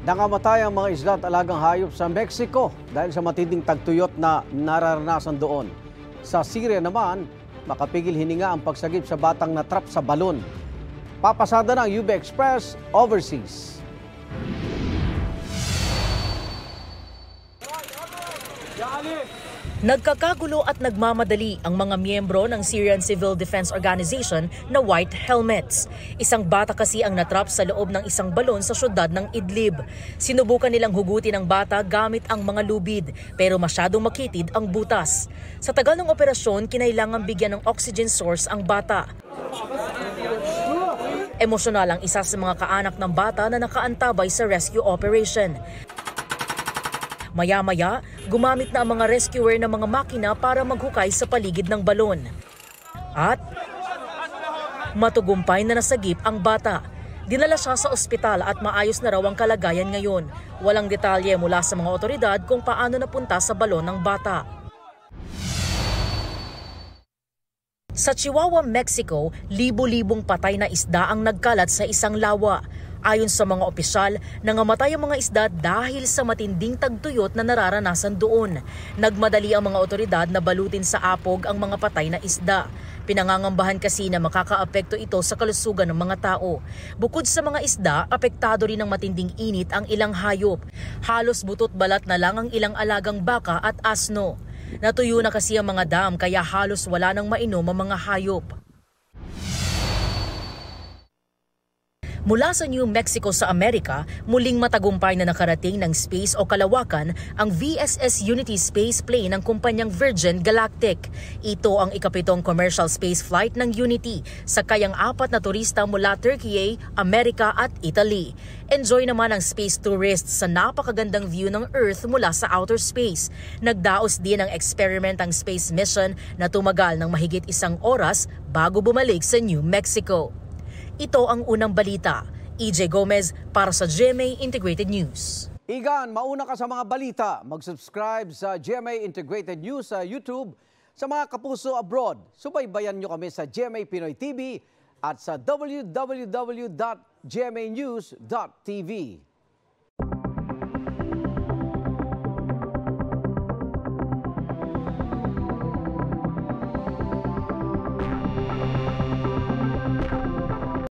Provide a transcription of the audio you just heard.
Nangamatay ang mga isda at alagang hayop sa Mexico dahil sa matinding tagtuyot na nararanasan doon. Sa Syria naman, makapigil hininga ang pagsagip sa batang natrap sa balon. Papasada ng UB Express overseas. Nagkakagulo at nagmamadali ang mga miyembro ng Syrian Civil Defense Organization na White Helmets. Isang bata kasi ang natrap sa loob ng isang balon sa syudad ng Idlib. Sinubukan nilang hugutin ang bata gamit ang mga lubid pero masyadong makitid ang butas. Sa tagal ng operasyon, kinailangan bigyan ng oxygen source ang bata. Emosyonal ang isa sa mga kaanak ng bata na nakaantabay sa rescue operation. Maya-maya, gumamit na ang mga rescuer ng mga makina para maghukay sa paligid ng balon. At matugumpay na nasagip ang bata. Dinala siya sa ospital at maayos na raw ang kalagayan ngayon. Walang detalye mula sa mga otoridad kung paano napunta sa balon ng bata. Sa Chihuahua, Mexico, libo-libong patay na isda ang nagkalat sa isang lawa. Ayon sa mga opisyal, nangamatay ang mga isda dahil sa matinding tagtuyot na nararanasan doon. Nagmadali ang mga otoridad na balutin sa apog ang mga patay na isda. Pinangangambahan kasi na makakaapekto ito sa kalusugan ng mga tao. Bukod sa mga isda, apektado rin ng matinding init ang ilang hayop. Halos butot balat na lang ang ilang alagang baka at asno. Natuyo na kasi ang mga dam kaya halos wala nang mainom ang mga hayop. Mula sa New Mexico sa Amerika, muling matagumpay na nakarating ng space o kalawakan ang VSS Unity space plane ng kumpanyang Virgin Galactic. Ito ang ikapitong commercial space flight ng Unity, sakay ang 4 na turista mula Turkey, Amerika at Italy. Enjoy naman ang space tourists sa napakagandang view ng Earth mula sa outer space. Nagdaos din ang experimentang space mission na tumagal ng mahigit 1 oras bago bumalik sa New Mexico. Ito ang unang balita. EJ Gomez para sa GMA Integrated News. Igan, mauna ka sa mga balita. Mag-subscribe sa GMA Integrated News sa YouTube. Sa mga kapuso abroad, subaybayan nyo kami sa GMA Pinoy TV at sa www.gmanews.tv.